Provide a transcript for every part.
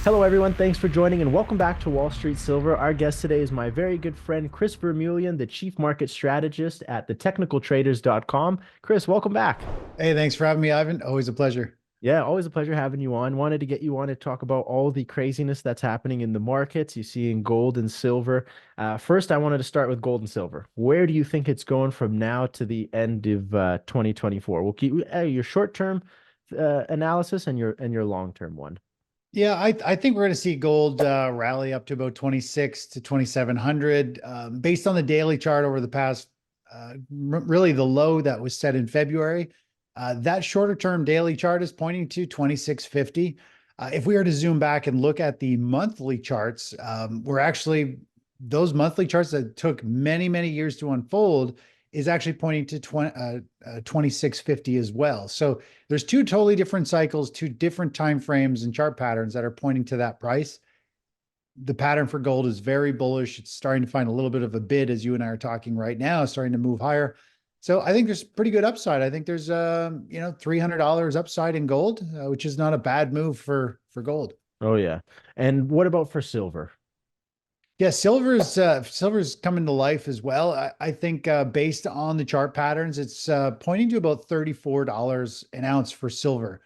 Hello, everyone. Thanks for joining and welcome back to Wall Street Silver. Our guest today is my very good friend, Chris Vermeulen, the Chief Market Strategist at thetechnicaltraders.com. Chris, welcome back. Hey, thanks for having me, Ivan. Always a pleasure. Yeah, always a pleasure having you on. Wanted to get you on to talk about all the craziness that's happening in the markets. You see in gold and silver. First, I wanted to start with gold and silver. Where do you think it's going from now to the end of 2024? We'll keep your short-term analysis and your long-term one. Yeah, I think we're going to see gold rally up to about 26 to 2,700 based on the daily chart over the past, really the low that was set in February. That shorter term daily chart is pointing to 2650. If we were to zoom back and look at the monthly charts, we're actually those monthly charts that took many, many years to unfold is actually pointing to 2650 as well. So there's two totally different cycles, two different time frames and chart patterns that are pointing to that price. The pattern for gold is very bullish. It's starting to find a little bit of a bid, as you and I are talking right now, starting to move higher. So I think there's pretty good upside. I think there's $300 upside in gold, which is not a bad move for gold. Oh yeah. And what about for silver? Yeah, silver's coming to life as well. I think based on the chart patterns, it's pointing to about $34 an ounce for silver.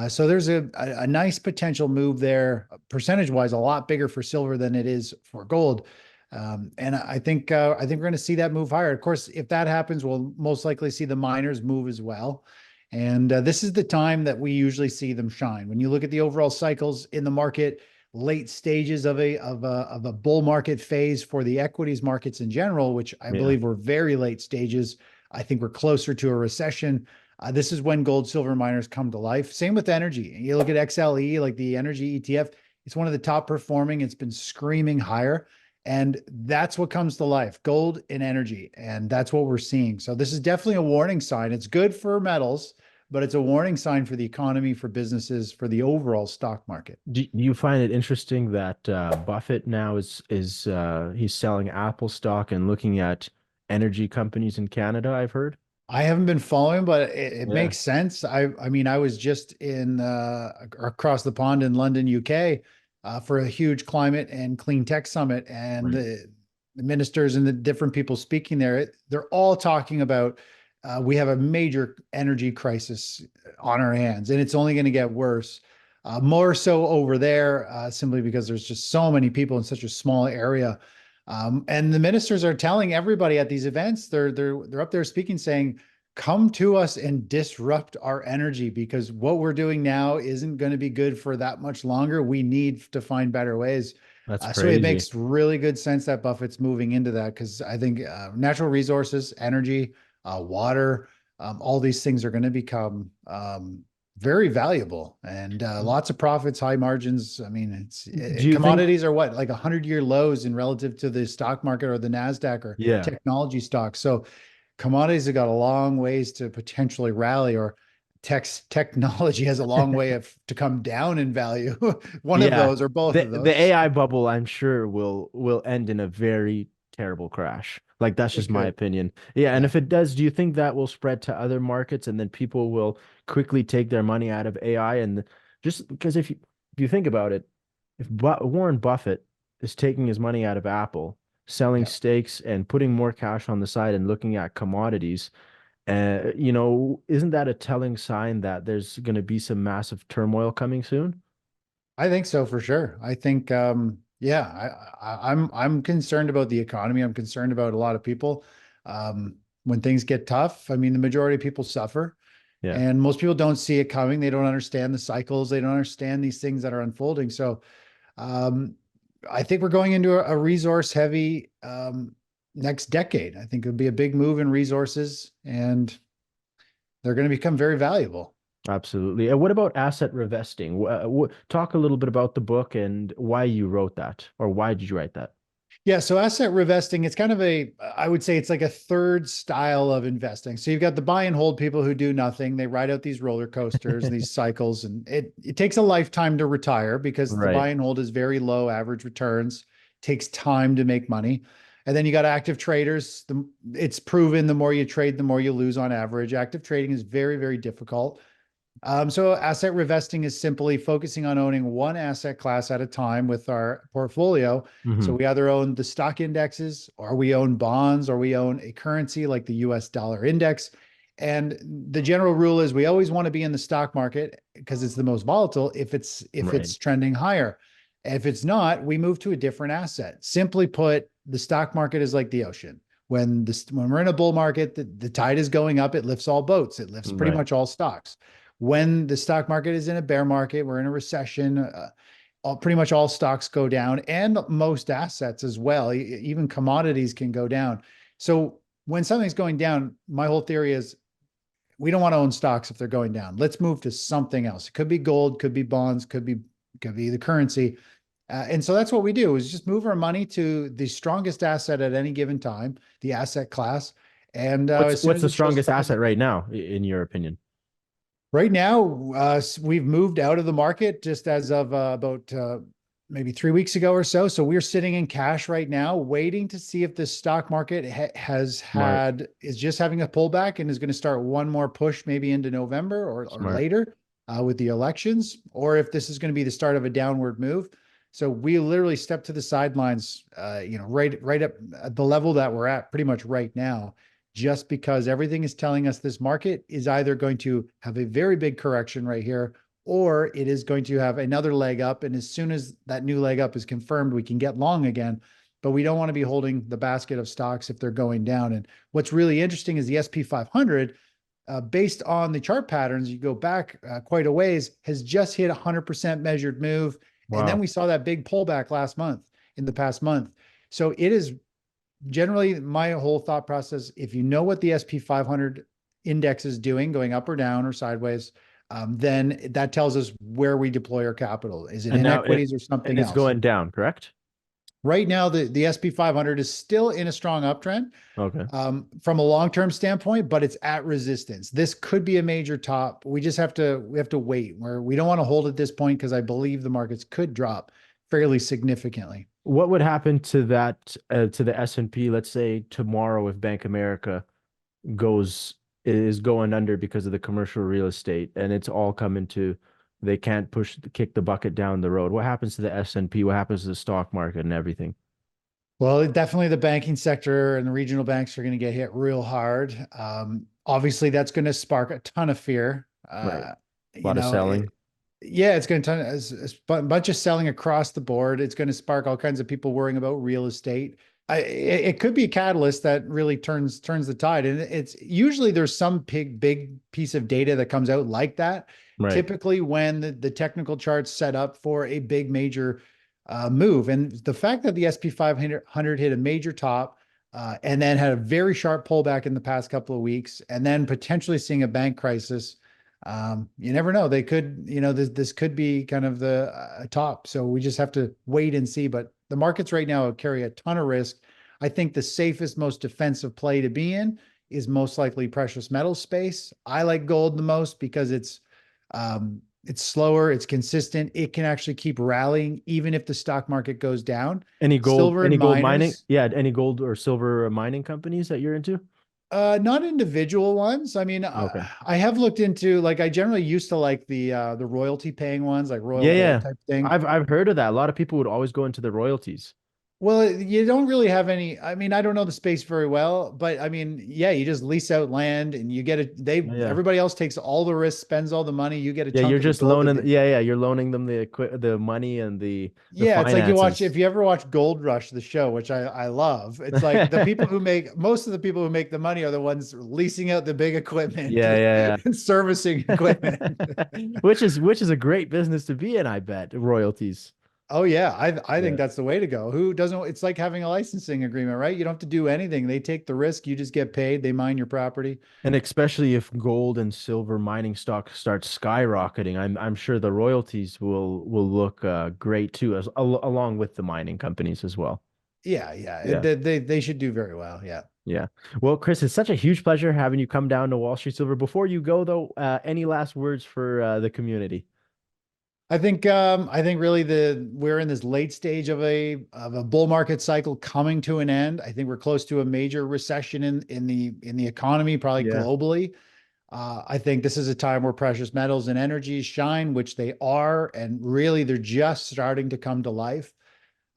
So there's a nice potential move there, percentage wise, a lot bigger for silver than it is for gold. And I think we're going to see that move higher. Of course, if that happens, we'll most likely see the miners move as well. And this is the time that we usually see them shine. When you look at the overall cycles in the market, late stages of a bull market phase for the equities markets in general, which I Yeah. believe were very late stages. I think we're closer to a recession. This is when gold, silver miners come to life. Same with energy. You look at XLE, like the energy ETF, it's one of the top performing. It's been screaming higher. And that's what comes to life, gold and energy. And that's what we're seeing. So this is definitely a warning sign. It's good for metals, but it's a warning sign for the economy, for businesses, for the overall stock market. Do you find it interesting that Buffett now is he's selling Apple stock and looking at energy companies in Canada, I've heard. I haven't been following, but it Yeah. makes sense. I mean, I was just in across the pond in London, UK, for a huge climate and clean tech summit, and Right. the ministers and the different people speaking there, they're all talking about we have a major energy crisis on our hands, and it's only going to get worse. More so over there, simply because there's just so many people in such a small area. And the ministers are telling everybody at these events, they're up there speaking, saying, "Come to us and disrupt our energy because what we're doing now isn't going to be good for that much longer. We need to find better ways." That's So it crazy. makes really good sense that Buffett's moving into that because I think natural resources, energy, water, all these things are going to become very valuable and lots of profits, high margins. I mean, Do you think, commodities are what, like 100-year lows in relative to the stock market or the Nasdaq or yeah, technology stocks. So commodities have got a long ways to potentially rally, or technology has a long way to come down in value. One of yeah, those or both the of the those. AI bubble, I'm sure will end in a very terrible crash. Like that's It just my could. opinion. Yeah, and Yeah. if it does, do you think that will spread to other markets and then people will quickly take their money out of AI? And just because if you think about it, if Bu Warren Buffett is taking his money out of Apple, selling Yeah. stakes and putting more cash on the side and looking at commodities, isn't that a telling sign that there's going to be some massive turmoil coming soon? I think so for sure. I think, yeah, I'm concerned about the economy. I'm concerned about a lot of people. When things get tough, I mean, the majority of people suffer, Yeah. and most people don't see it coming. They don't understand the cycles. They don't understand these things that are unfolding. So, um, I think we're going into a resource heavy next decade. I think it'll be a big move in resources, and they're going to become very valuable. Absolutely. And what about asset revesting? Talk a little bit about the book and why you wrote that, or why did you write that? Yeah, so asset revesting, it's kind of I would say it's like a third style of investing. So you've got the buy and hold people who do nothing. They ride out these roller coasters, these cycles, and it takes a lifetime to retire because the Right. buy and hold is very low average returns, takes time to make money. And then you got active traders. It's proven the more you trade, the more you lose on average. Active trading is very, very difficult. So asset revesting is simply focusing on owning one asset class at a time with our portfolio. So Hmm. we either own the stock indexes, or we own bonds, or we own a currency like the US dollar index. And the general rule is we always want to be in the stock market because it's the most volatile if Right. it's trending higher. If it's not, we move to a different asset. Simply put, the stock market is like the ocean. When we're in a bull market, the tide is going up, it lifts all boats, it lifts pretty Right. much all stocks. When the stock market is in a bear market, we're in a recession, pretty much all stocks go down, and most assets as well. Even commodities can go down. So when something's going down, my whole theory is we don't want to own stocks if they're going down. Let's move to something else. It could be gold, could be bonds, could be the currency. And so that's what we do, is just move our money to the strongest asset at any given time, the asset class. And as soon What's as the it shows strongest price, asset right now, in your opinion? right now, we've moved out of the market just as of about maybe 3 weeks ago or so. So we're sitting in cash right now, waiting to see if the stock market Smart. is just having a pullback and is going to start one more push maybe into November or Smart. later with the elections, or if this is going to be the start of a downward move. So we literally stepped to the sidelines, right up at the level that we're at pretty much right now, just because everything is telling us this market is either going to have a very big correction right here, or it is going to have another leg up. And as soon as that new leg up is confirmed, we can get long again. But we don't want to be holding the basket of stocks if they're going down. And what's really interesting is the SP 500, based on the chart patterns, you go back quite a ways, has just hit 100% measured move. And then Wow. we saw that big pullback last month, in the past month. So it is generally my whole thought process. If you know what the SP 500 index is doing, going up or down or sideways, then that tells us where we deploy our capital. Is it And in now equities or and something it's else? going down, correct? Right now, the SP 500 is still in a strong uptrend Okay. from a long-term standpoint, but it's at resistance. This could be a major top. We have to wait. Where we don't want to hold at this point because I believe the markets could drop fairly significantly. What would happen to that to the S&P, let's say tomorrow, if Bank America goes is going under because of the commercial real estate, and it's all coming to they can't kick the bucket down the road? What happens to the S&P? What happens to the stock market and everything? Well, definitely the banking sector and the regional banks are going to get hit real hard. Obviously, that's going to spark a ton of fear. Right. A You lot of know, selling. yeah, it's going to a bunch of selling across the board. It's going to spark all kinds of people worrying about real estate. It could be a catalyst that really turns the tide. And it's usually there's some big piece of data that comes out like that. Right. Typically, when the technical chart's set up for a big major move, and the fact that the SP 500 hit a major top. And then had a very sharp pullback in the past couple of weeks, and then potentially seeing a bank crisis. You never know. They could, this could be kind of the top. So we just have to wait and see. But the markets right now carry a ton of risk. I think the safest, most defensive play to be in is most likely precious metal space. I like gold the most because it's slower, it's consistent, it can actually keep rallying even if the stock market goes down. Silver and Any gold mining? miners, Yeah, any gold or silver mining companies that you're into? not individual ones. I mean, Okay. I have looked into, like, I generally used to like the royalty paying ones, like Royal Yeah, Gold yeah. type thing. I've heard of that. A lot of people would always go into the royalties. Well, you don't really have any. I mean, I don't know the space very well, but I mean, yeah, you just lease out land and you get it. Yeah, yeah. Everybody else takes all the risk, spends all the money. You get a Yeah, you're chunk of the just gold that loaning, they. yeah, yeah, you're loaning them the money and the Yeah, it's like finances. if you ever watch Gold Rush, the show, which I love. It's like most of the people who make the money are the ones leasing out the big equipment Yeah, yeah, and servicing equipment. yeah. Which is a great business to be in, I bet. Royalties. Oh yeah, I think Yeah. that's the way to go. Who doesn't? It's like having a licensing agreement, right? You don't have to do anything. They take the risk. You just get paid. They mine your property. And especially if gold and silver mining stock starts skyrocketing, I'm sure the royalties will look great too, along with the mining companies as well. Yeah, yeah. Yeah. They should do very well. Yeah. Yeah. Well, Chris, it's such a huge pleasure having you come down to Wall Street Silver. Before you go, though, any last words for the community? I think really we're in this late stage of a bull market cycle coming to an end. I think we're close to a major recession in the economy, probably Yeah. globally. I think this is a time where precious metals and energies shine, which they are, and really they're just starting to come to life.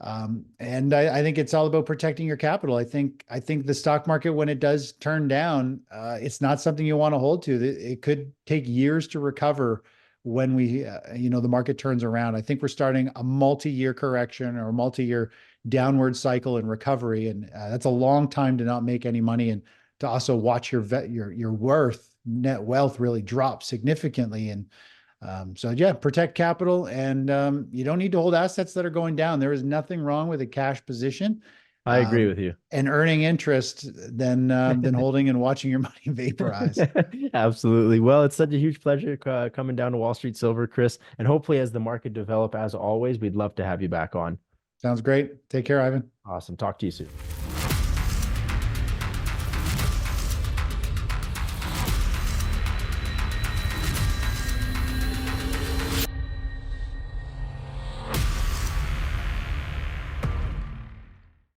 And I think it's all about protecting your capital. I think the stock market, when it does turn down, it's not something you want to hold to. It could take years to recover when the market turns around. I think we're starting a multi-year correction or a multi-year downward cycle and recovery, and that's a long time to not make any money and to also watch your worth, net wealth, really drop significantly. And so yeah, protect capital, and you don't need to hold assets that are going down. There is nothing wrong with a cash position, I agree with you. and earning interest than holding and watching your money vaporize. Absolutely. Well, it's such a huge pleasure coming down to Wall Street Silver, Chris. And hopefully, as the market develop, as always, we'd love to have you back on. Sounds great. Take care, Ivan. Awesome. Talk to you soon.